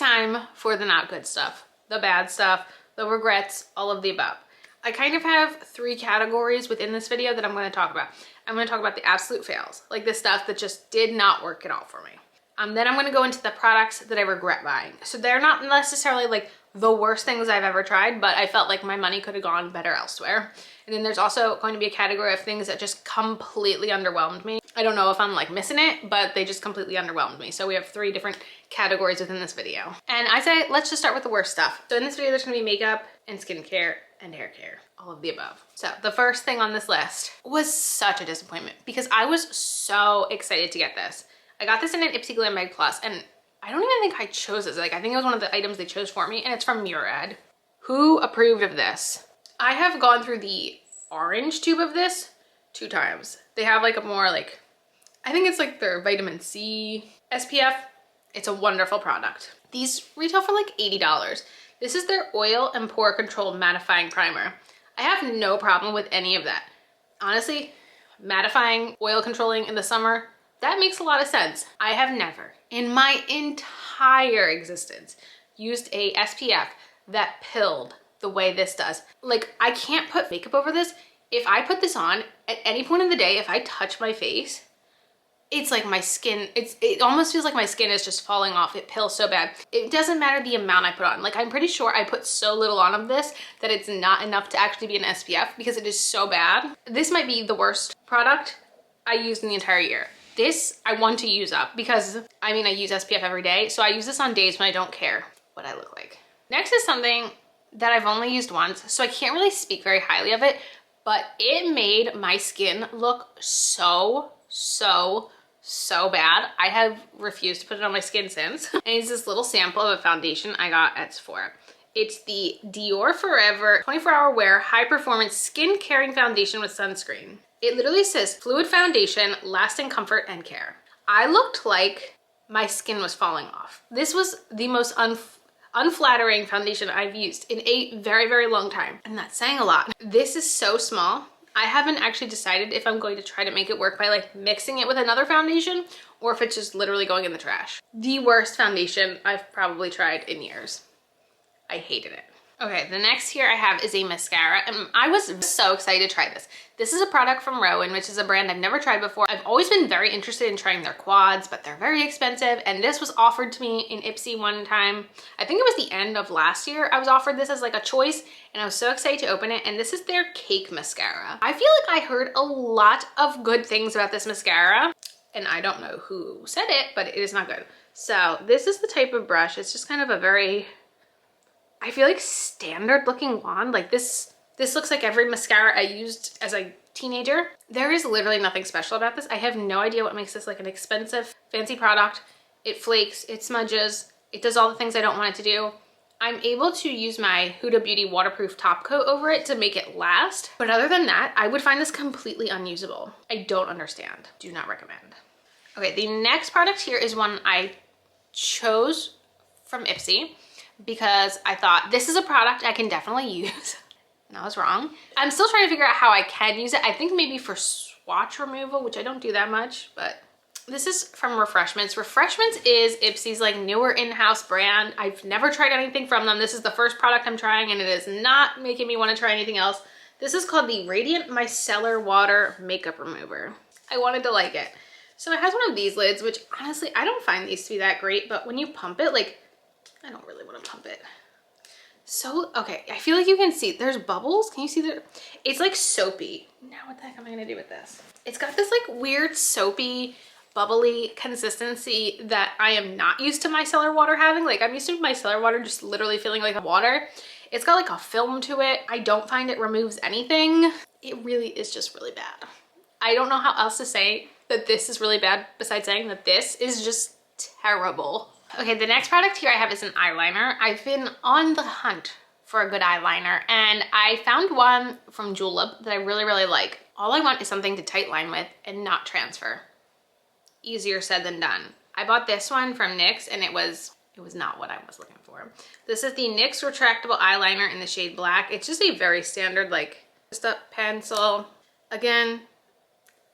time for the not good stuff, the bad stuff, the regrets, all of the above. I kind of have 3 categories within this video that I'm going to talk about. I'm going to talk about the absolute fails, like the stuff that just did not work at all for me. Then I'm going to go into the products that I regret buying. So they're not necessarily like the worst things I've ever tried, but I felt like my money could have gone better elsewhere. And then there's also going to be a category of things that just completely underwhelmed me. I don't know if I'm like missing it, but they just completely underwhelmed me. So we have 3 different categories within this video. And I say, let's just start with the worst stuff. So in this video, there's gonna be makeup and skincare and hair care, all of the above. So the first thing on this list was such a disappointment because I was so excited to get this. I got this in an Ipsy Glam Bag Plus, and I don't even think I chose this. Like, I think it was one of the items they chose for me, and it's from Murad. Who approved of this? I have gone through the orange tube of this 2 times. They have like a more like, I think it's like their vitamin C SPF. It's a wonderful product. These retail for like $80. This is their oil and pore control mattifying primer. I have no problem with any of that. Honestly, mattifying, oil controlling in the summer, that makes a lot of sense. I have never in my entire existence used a SPF that pilled the way this does. Like, I can't put makeup over this. If I put this on at any point in the day, if I touch my face, it's like my skin, it almost feels like my skin is just falling off. It pills so bad. It doesn't matter the amount I put on. Like, I'm pretty sure I put so little on of this that it's not enough to actually be an SPF because it is so bad. This might be the worst product I used in the entire year. This I want to use up because, I mean, I use SPF every day. So I use this on days when I don't care what I look like. Next is something that I've only used once, so I can't really speak very highly of it, but it made my skin look so bad. I have refused to put it on my skin since. And it's this little sample of a foundation I got at Sephora. It's the Dior Forever 24-hour wear high performance skin caring foundation with sunscreen. It literally says fluid foundation, lasting comfort and care. I looked like my skin was falling off. This was the most unflattering foundation I've used in a very long time. And that's saying a lot. This is so small. I haven't actually decided if I'm going to try to make it work by like mixing it with another foundation or if it's just literally going in the trash. The worst foundation I've probably tried in years. I hated it. Okay, the next here I have is a mascara, and I was so excited to try this. This is a product from Rowan, which is a brand I've never tried before. I've always been very interested in trying their quads, but they're very expensive, and this was offered to me in Ipsy one time. I think it was the end of last year. I was offered this as like a choice, and I was so excited to open it, and this is their Cake Mascara. I feel like I heard a lot of good things about this mascara, and I don't know who said it, but it is not good. So this is the type of brush. It's just kind of a very, I feel like, standard looking wand. Like this looks like every mascara I used as a teenager. There is literally nothing special about this. I have no idea what makes this like an expensive, fancy product. It flakes, it smudges, it does all the things I don't want it to do. I'm able to use my Huda Beauty waterproof top coat over it to make it last. But other than that, I would find this completely unusable. I don't understand. Do not recommend. Okay, the next product here is one I chose from Ipsy because I thought this is a product I can definitely use. And I was wrong. I'm still trying to figure out how I can use it. I think maybe for swatch removal, which I don't do that much, but this is from Refreshments. Refreshments is Ipsy's like newer in-house brand. I've never tried anything from them. This is the first product I'm trying, and it is not making me want to try anything else. This is called the Radiant Micellar Water Makeup Remover. I wanted to like it. So it has one of these lids, which honestly, I don't find these to be that great, but when you pump it, like, I don't really want to pump it. So, okay, I feel like you can see, there's bubbles. Can you see that? It's like soapy. Now what the heck am I gonna do with this? It's got this like weird soapy, bubbly consistency that I am not used to micellar water having. Like, I'm used to micellar water just literally feeling like water. It's got like a film to it. I don't find it removes anything. It really is just really bad. I don't know how else to say that this is really bad besides saying that this is just terrible. Okay, the next product here I have is an eyeliner. I've been on the hunt for a good eyeliner, and I found one from Julep that I really like. All I want is something to tight line with and not transfer. Easier said than done. I bought this one from NYX, and it was not what I was looking for. This is the NYX retractable eyeliner in the shade Black. It's just a very standard, like, just a pencil. Again,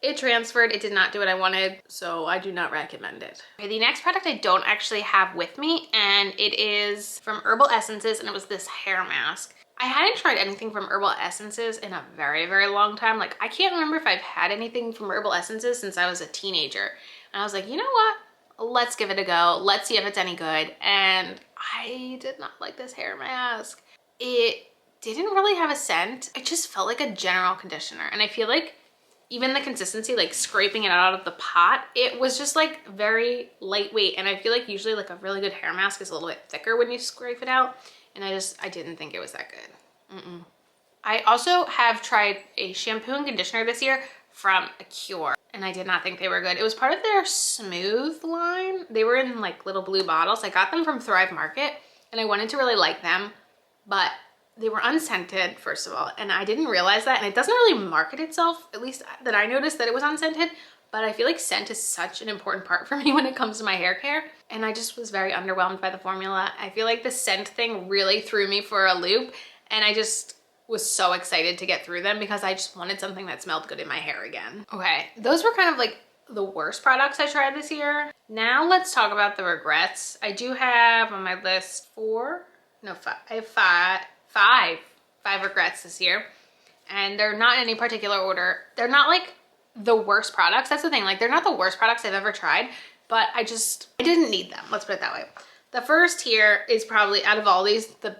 It transferred. It did not do what I wanted, so I do not recommend it. Okay, the next product I don't actually have with me, and it is from Herbal Essences, and it was this hair mask. I hadn't tried anything from Herbal Essences in a very, very long time. Like, I can't remember if I've had anything from Herbal Essences since I was a teenager. And I was like, you know what? Let's give it a go. Let's see if it's any good. And I did not like this hair mask. It didn't really have a scent. It just felt like a general conditioner. And I feel like even the consistency, like scraping it out of the pot, it was just like very lightweight. And I feel like usually like a really good hair mask is a little bit thicker when you scrape it out. And I didn't think it was that good. I also have tried a shampoo and conditioner this year from Cure, and I did not think they were good. It was part of their Smooth line. They were in like little blue bottles. I got them from Thrive Market, and I wanted to really like them, but they were unscented, first of all, and I didn't realize that, and it doesn't really market itself, at least that I noticed that it was unscented, but I feel like scent is such an important part for me when it comes to my hair care, and I just was very underwhelmed by the formula. I feel like the scent thing really threw me for a loop, and I just was so excited to get through them because I just wanted something that smelled good in my hair again. Okay, those were kind of like the worst products I tried this year. Now let's talk about the regrets. I do have on my list I have five regrets this year, and they're not in any particular order. They're not like the worst products. That's the thing, like they're not the worst products I've ever tried, but I didn't need them. Let's put it that way. The first here is probably out of all these, the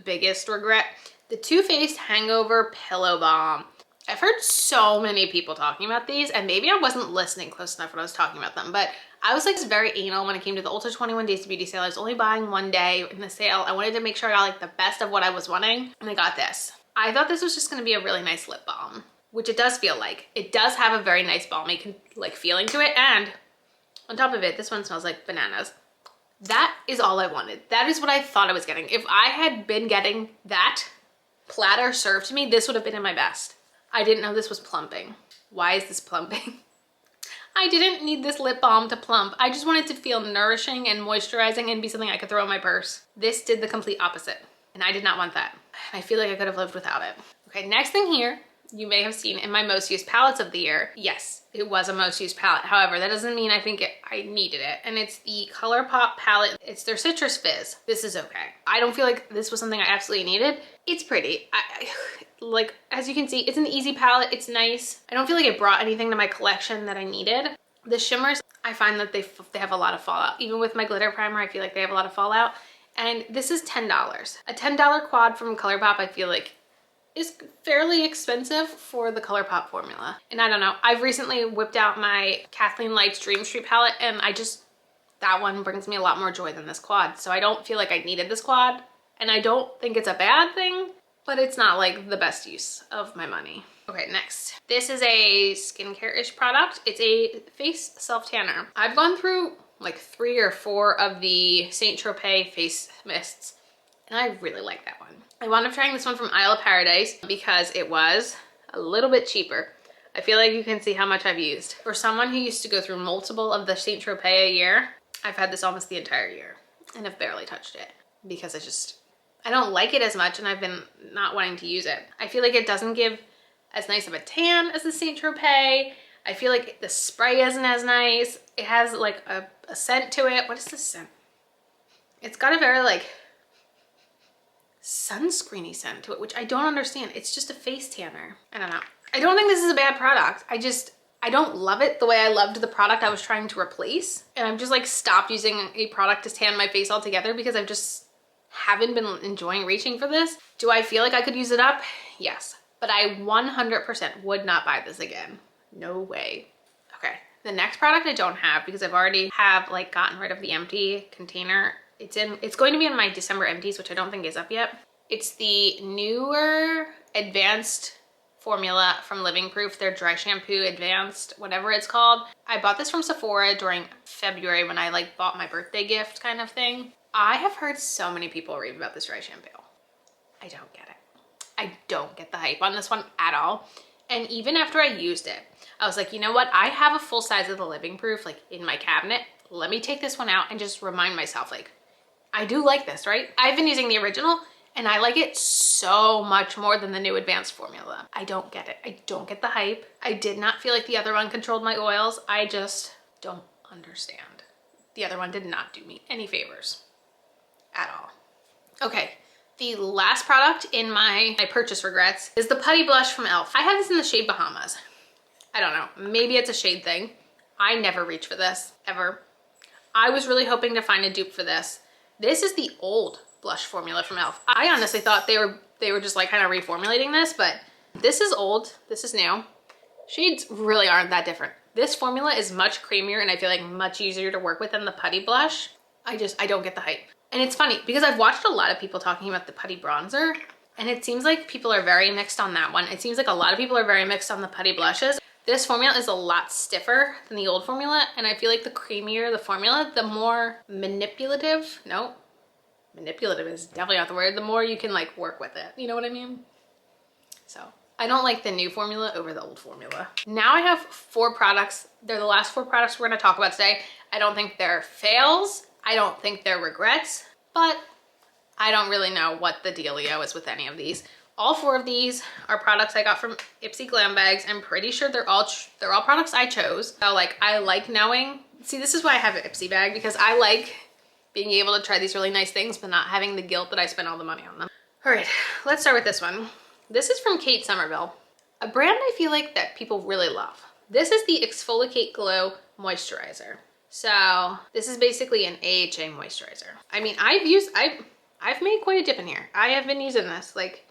biggest regret. The Too Faced Hangover Pillow Balm. I've heard so many people talking about these, and maybe I wasn't listening close enough when I was talking about them, but I was like very anal when it came to the Ulta 21 Days of Beauty sale. I was only buying one day in the sale. I wanted to make sure I got like the best of what I was wanting, and I got this. I thought this was just gonna be a really nice lip balm, which it does feel like. It does have a very nice balmy like feeling to it, and on top of it, this one smells like bananas. That is all I wanted. That is what I thought I was getting. If I had been getting that platter served to me, this would have been in my best. I didn't know this was plumping. Why is this plumping? I didn't need this lip balm to plump. I just wanted to feel nourishing and moisturizing and be something I could throw in my purse. This did the complete opposite, and I did not want that. I feel like I could have lived without it. Okay, next thing here, you may have seen in my most used palettes of the year. Yes, it was a most used palette. However, that doesn't mean I needed it. And it's the ColourPop palette. It's their Citrus Fizz. This is okay. I don't feel like this was something I absolutely needed. It's pretty. Like, as you can see, it's an easy palette. It's nice. I don't feel like it brought anything to my collection that I needed. The shimmers, I find that they have a lot of fallout. Even with my glitter primer, I feel like they have a lot of fallout. And this is $10. A $10 quad from ColourPop, I feel like, is fairly expensive for the ColourPop formula. And I don't know, I've recently whipped out my Kathleen Lights Dream Street palette, and that one brings me a lot more joy than this quad. So I don't feel like I needed this quad, and I don't think it's a bad thing, but it's not like the best use of my money. Okay, next. This is a skincare-ish product. It's a face self-tanner. I've gone through like 3 or 4 of the Saint Tropez face mists, and I really like that one. I wound up trying this one from Isle of Paradise because it was a little bit cheaper. I feel like you can see how much I've used. For someone who used to go through multiple of the Saint Tropez a year, I've had this almost the entire year and have barely touched it because I don't like it as much, and I've been not wanting to use it. I feel like it doesn't give as nice of a tan as the Saint Tropez. I feel like the spray isn't as nice. It has like a scent to it. What is this scent? It's got a very like sunscreeny scent to it, which I don't understand. It's just a face tanner. I don't know. I don't think this is a bad product. I don't love it the way I loved the product I was trying to replace. And I've just like stopped using a product to tan my face altogether because I've just haven't been enjoying reaching for this. Do I feel like I could use it up? Yes. But I 100% would not buy this again. No way. Okay. The next product I don't have because I've already like gotten rid of the empty container. It's going to be in my December empties, which I don't think is up yet. It's the newer advanced formula from Living Proof, their dry shampoo advanced, whatever it's called. I bought this from Sephora during February when I like bought my birthday gift kind of thing. I have heard so many people rave about this dry shampoo. I don't get it. I don't get the hype on this one at all. And even after I used it, I was like, you know what? I have a full size of the Living Proof like in my cabinet. Let me take this one out and just remind myself like, I do like this, right? I've been using the original and I like it so much more than the new advanced formula. I don't get it. I don't get the hype. I did not feel like the other one controlled my oils. I just don't understand. The other one did not do me any favors at all. Okay, the last product in my purchase regrets is the putty blush from e.l.f. I have this in the shade Bahamas. I don't know, maybe it's a shade thing. I never reach for this, ever. I was really hoping to find a dupe for this. This is the old blush formula from e.l.f. I honestly thought they were just like kind of reformulating this, but this is old, this is new. Shades really aren't that different. This formula is much creamier and I feel like much easier to work with than the putty blush. I don't get the hype. And it's funny because I've watched a lot of people talking about the putty bronzer and it seems like people are very mixed on that one. It seems like a lot of people are very mixed on the putty blushes. This formula is a lot stiffer than the old formula, and I feel like the creamier the formula, the more manipulative, no, manipulative is definitely not the word, the more you can like work with it. You know what I mean? So I don't like the new formula over the old formula. Now I have 4 products. They're the last 4 products we're gonna talk about today. I don't think they're fails. I don't think they're regrets, but I don't really know what the dealio is with any of these. All 4 of these are products I got from Ipsy Glam Bags. I'm pretty sure they're all products I chose. So like, I like knowing, see, this is why I have an Ipsy bag, because I like being able to try these really nice things, but not having the guilt that I spent all the money on them. All right, let's start with this one. This is from Kate Somerville, a brand I feel like that people really love. This is the Exfoliate Glow Moisturizer. So this is basically an AHA moisturizer. I mean, I've made quite a dip in here. I have been using this like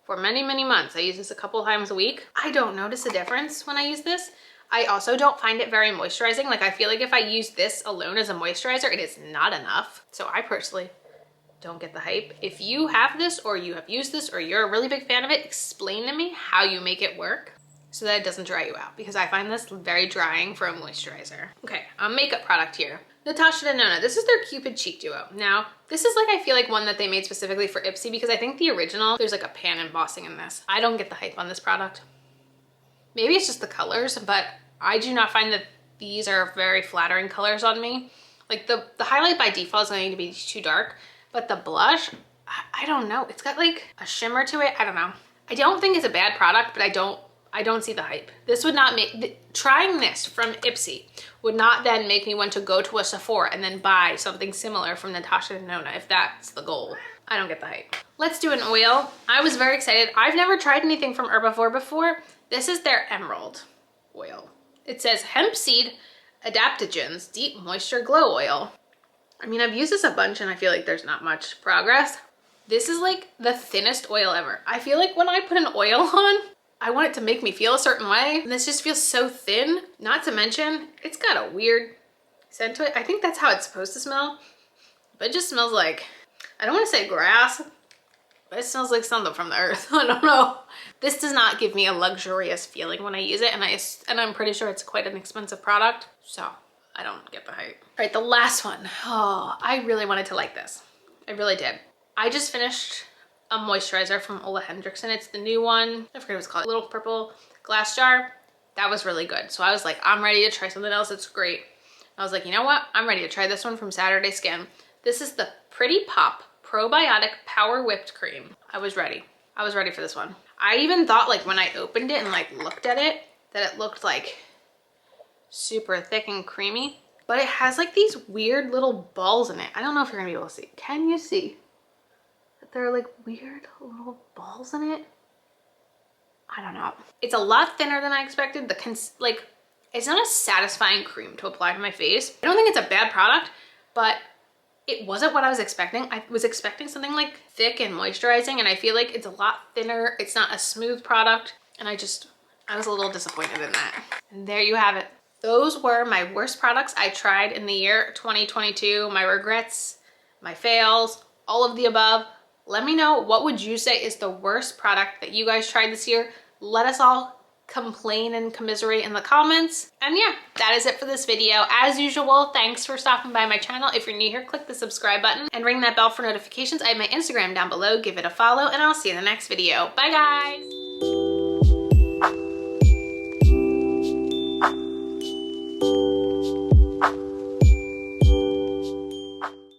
for many, many months. I use this a couple times a week. I don't notice a difference when I use this. I also don't find it very moisturizing. Like I feel like if I use this alone as a moisturizer, it is not enough. So I personally don't get the hype. If you have this or you have used this or you're a really big fan of it, explain to me how you make it work so that it doesn't dry you out, because I find this very drying for a moisturizer. Okay, a makeup product here. Natasha Denona, this is their Cupid Cheek Duo. Now, this is like, I feel like one that they made specifically for Ipsy, because I think the original, there's like a pan embossing in this. I don't get the hype on this product. Maybe it's just the colors, but I do not find that these are very flattering colors on me. Like the highlight by default is going to be too dark, but the blush, I don't know. It's got like a shimmer to it. I don't know. I don't think it's a bad product, but I don't see the hype. This would not make, trying this from Ipsy would not then make me want to go to a Sephora and then buy something similar from Natasha Denona if that's the goal. I don't get the hype. Let's do an oil. I was very excited. I've never tried anything from Herbivore before. This is their Emerald oil. It says hemp seed adaptogens deep moisture glow oil. I mean, I've used this a bunch and I feel like there's not much progress. This is like the thinnest oil ever. I feel like when I put an oil on, I want it to make me feel a certain way. And this just feels so thin. Not to mention, it's got a weird scent to it. I think that's how it's supposed to smell. But it just smells like, I don't want to say grass, but it smells like something from the earth. I don't know. This does not give me a luxurious feeling when I use it. And I'm pretty sure it's quite an expensive product. So I don't get the hype. All right, the last one. Oh, I really wanted to like this. I really did. I just finished a moisturizer from Ole Henriksen. It's the new one. I forget what it's called. A little purple glass jar. That was really good. So I was like, I'm ready to try something else. It's great. I was like, you know what? I'm ready to try this one from Saturday Skin. This is the Pretty Pop Probiotic Power Whipped Cream. I was ready. I was ready for this one. I even thought like when I opened it and like looked at it, that it looked like super thick and creamy, but it has like these weird little balls in it. I don't know if you're gonna be able to see. Can you see? There are like weird little balls in it. I don't know. It's a lot thinner than I expected. It's not a satisfying cream to apply to my face. I don't think it's a bad product, but it wasn't what I was expecting. I was expecting something like thick and moisturizing, and I feel like it's a lot thinner. It's not a smooth product, and I was a little disappointed in that. And there you have it. Those were my worst products I tried in the year 2022. My regrets, my fails, all of the above. Let me know, what would you say is the worst product that you guys tried this year? Let us all complain and commiserate in the comments. And yeah, that is it for this video. As usual, thanks for stopping by my channel. If you're new here, click the subscribe button and ring that bell for notifications. I have my Instagram down below. Give it a follow, and I'll see you in the next video. Bye, guys.